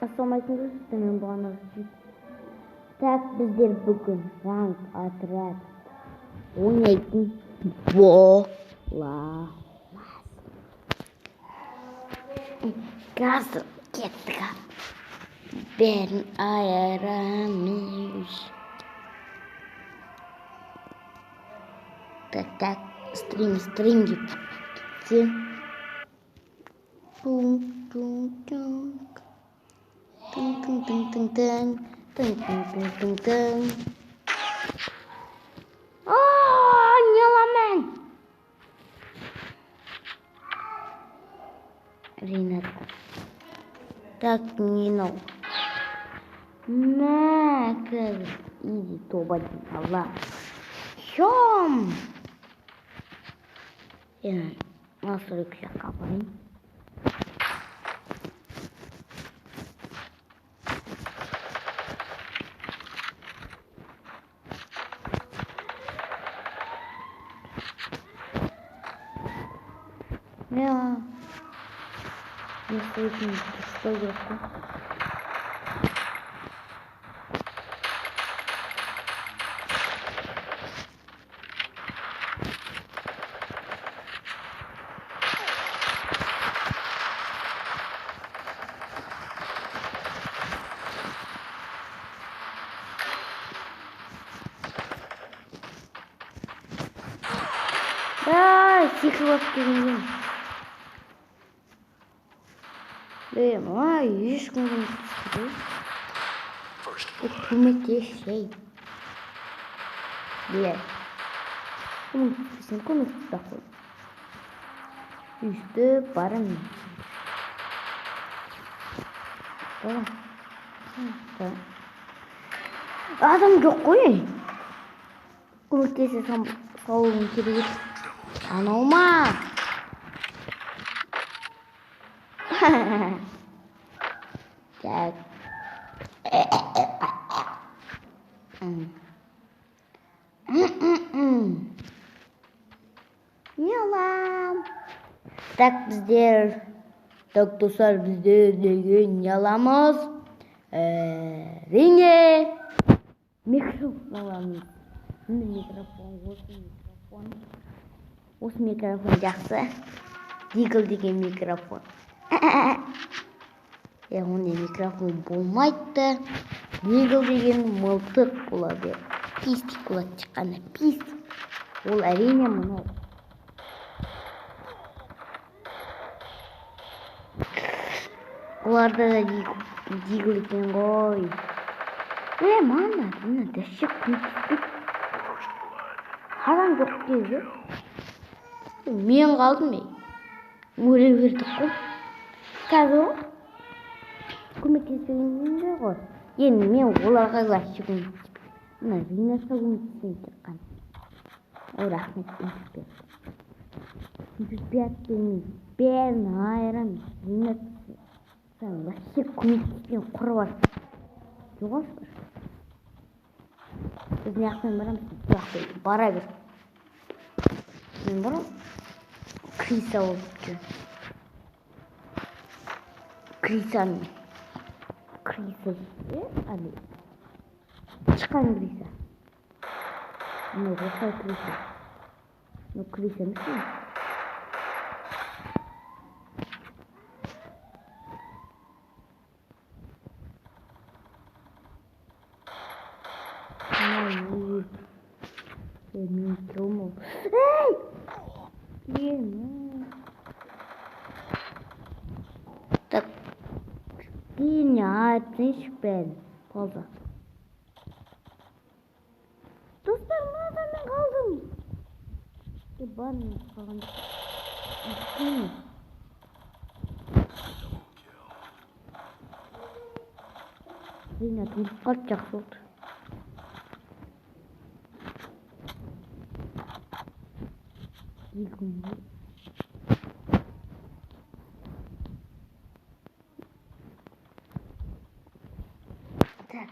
Ассалаумалейкум, мен бағана так біздер бүгін ранг отряд ойнайтын боламыз. Қазір кеттік. Бәрін айырамыз. Так, стрим деп кетсе. Тың. Не аламын. Ринат. Так, не нау. Мә, қазір. Иди, тоба дейін, алла. Шом. Насыры жаққа барайын. Не слышно, что легко. Тихо вообще. Ешкім көмектеспейді. Көмектесей. Көмектеспей қой. Үстіп барым. Адам жоқ қой. Көмектесе салуым керек. Анау ма? Так. Не алам. Так, біздер. Так, достар, біздер деген не аламыз? Әрине. Микрофон аламыз. Осы микрофон жақсы. Дигл деген микрофон. Ондай микрофон болмайды. Дигл деген мылтық болады. Пистик болады шыққанда. Пистик. Ол әрине мұнау. Оларда да дигл екен ғой. Мана, дәшік көмектеспейді. Қараң жоқ дейді. Мен қалдым, өле бердік қой. Қазір көмектеспегенде ғой. Енді мен оларға лайықшы көмектеспейді. Мына Ринатқа көмектеспейді таққан. Ой, рахмет көмектеспейді. Бәрін айырам. Ринат сен лайықшы көмектеспейді құрбар. Жоғалшылар. Біз не ақпен барамыз? Бара бер. Мен барам. Криса болып жүр. Крисаның. Криса. Әлі. Шыққан Криса. Мына жасай Криса. Ну, Криса мүсін. Мен келмол. Так. Тыныш болды. Достар, мынада мен қалдым. Бармын қалған. Рина тұмыртқа жақсы болды. Так.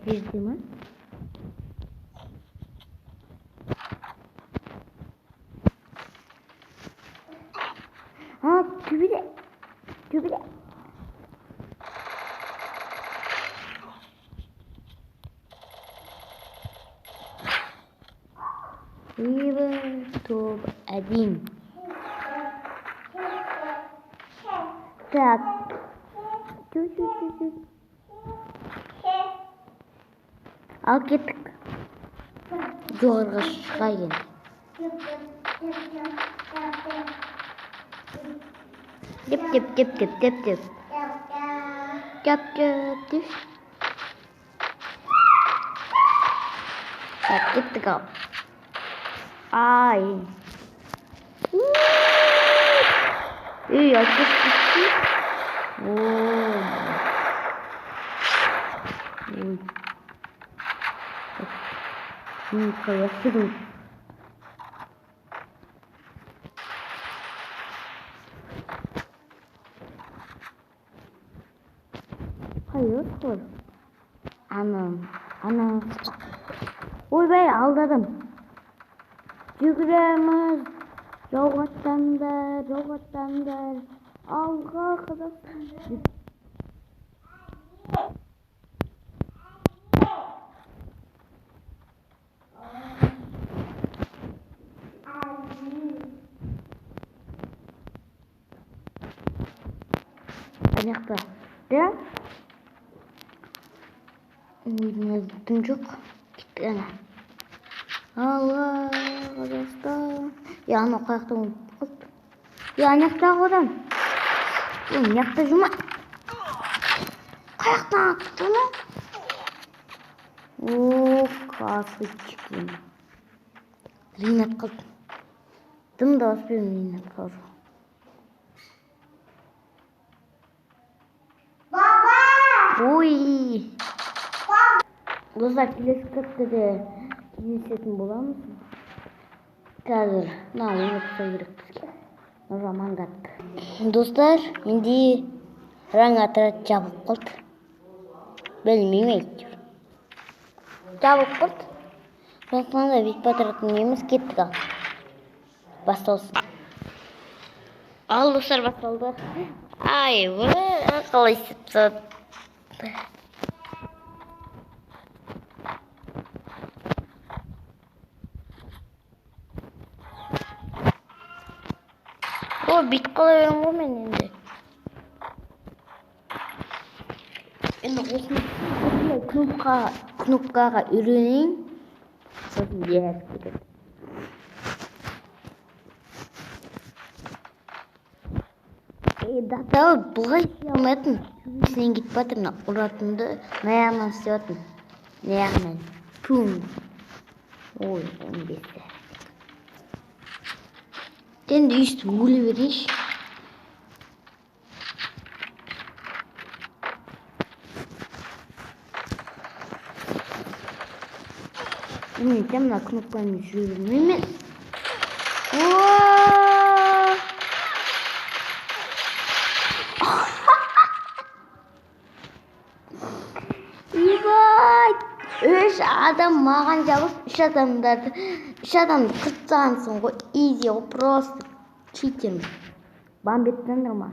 Жерде ма? Төбеде. Жүгіре. Ибо топ один. Так. Чуть-чуть. Ал кеттік. Жоғарғы шыға енді. Деп. Деп. Так, кеттік ал. Ай. Үй, әкес кетті. Ой. Қоясырым. Hayır, sor. Ana. Oyбай, алдадым. Жүгіреміз. Жоғаттандар. Алға Қазақстан. Аяқта. Да? Ойдың жоқ. Кетті ана. Алға Қазақстан. Ана қаяқта ұмытып. Аяқта қодан. Аяқта жұма. Қаяқтан атты ма? Касычки. Ринат қалды. Дым да аспен Ринат қалды. Ой. Достар, келесі каптеде кездесетін боламыз. Қазір ойнап керек бізге. Жаман қатты. Достар, енді раң отряд жабылып қалды. Білмеймін әйтеуір. Жабылып қалды. Сондықтан да вип отрядтың неміз кеттік ал. Басталсын. Ал достар, басталды. Ай, қалай істеп бит қалай өң ғой мен енді. Енді осындай кнопкаға үйренейін. Сосын дерек кетеді. Даталы бұлғай істей алмайтын. Сен кетіп батыр, ұратынды наяғынан істей батын. Наяғынан. Пум. Ой, 15-те. Енді үйісті өлі берейші. Мен мына кнопканы жүрмеймін. Үш адам маған жабып, үш адамды қыртсаңсың ғой, изи ғой, просто читермін. Бамбеттендір ма?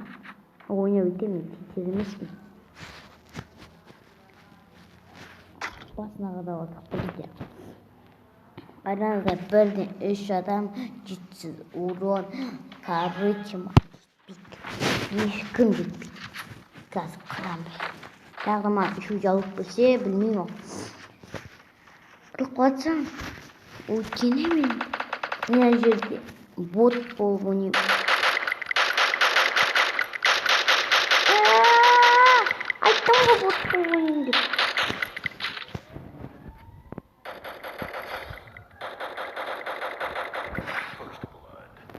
Ойнап өтемін, читер емеспін. Басына қадап отақ бірде. Аранызда бірден үш адам жетсіз урон, короче, ешкім жетпейді. Қазір қырамын. Тағы ма үші жалып көрсе, білмеймін ол. Бірақ қуатсам, өткені мен мына жерде бот болып ойнаймын. Айттым ғой бот болып ойнаймын деп.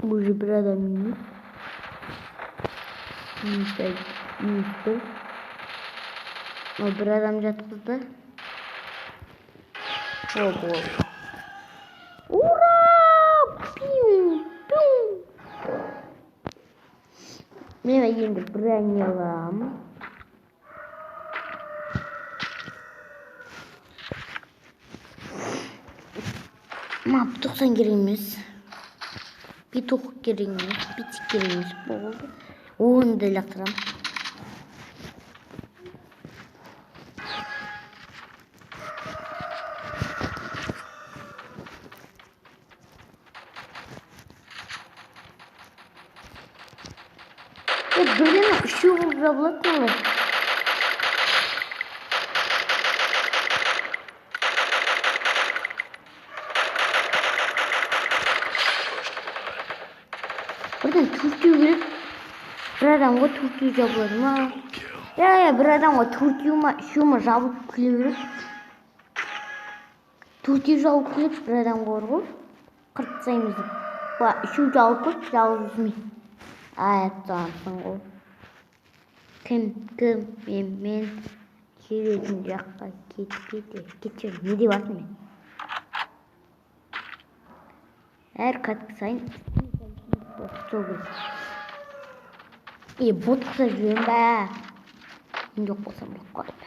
Уже бір адам емес. Бір адам жатқызды. Ура! Мен енді броня аламын. Петух керек емес. Петик керек емес болды. Оны да лақтырам. Бірден үшеу болып жабылады олар. Бірден төртеу керек. Bir adamға төртеу жабылады ма? Bir adamға төртеу ма, үшеу ма жабылып келе береді. Төртеу жабылып келеді, бір адамға бар ғой. Қыртсаймыз деп. Үшеу жабылып қойып, жалғыз өзіме. Аяттансың ғой. Кім, мен жүретін жаққа кетші. Не деп атым мен? Әр катка сайын сол керек. Бот қыса жүрем бә. Мен жоқ болсам жоқ қойып.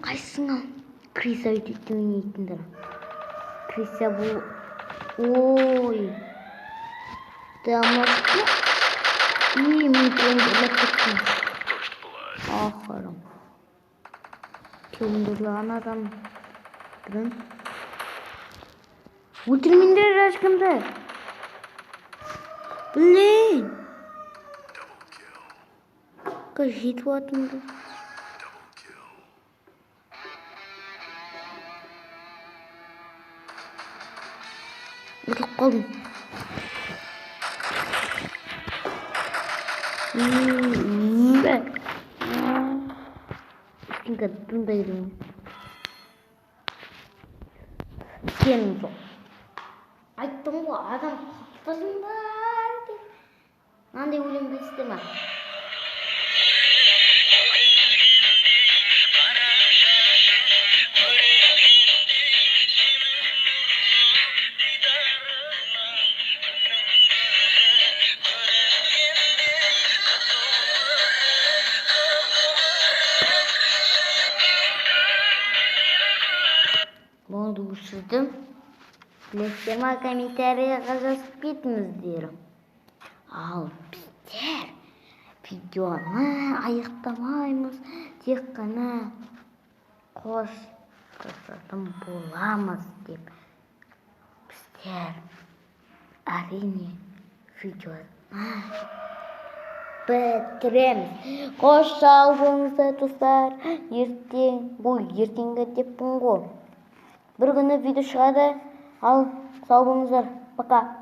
Қайсыңа? Криса өйтіп ойнайтындар. Криса бұл... Ой. Дамақты. Мен көндірліп кеттім. Ақырым. Көндірліған адам. Бірін. Өлтірмендер ешкімді. Блин. Жетіп атымды. Ұтылып қалдым. Үстіңгі бұндай едім. Сенім жоқ. Айттым ғой, адам қаптасын бар деп. Мынандай өлең білісті ма? Болды өшірдім. Білесіздер ма, комментарияға жазып кетіңіздер. Ал біздер видеоны аяқтамаймыз, тек қана қоштасатын боламыз деп. Біздер әрине видеоны бітіреміз. Қош сау болыңыздар достар. Ертеңгі деппін ғой. Bir күні видео шығады. Ал сау болыңыздар. Пока.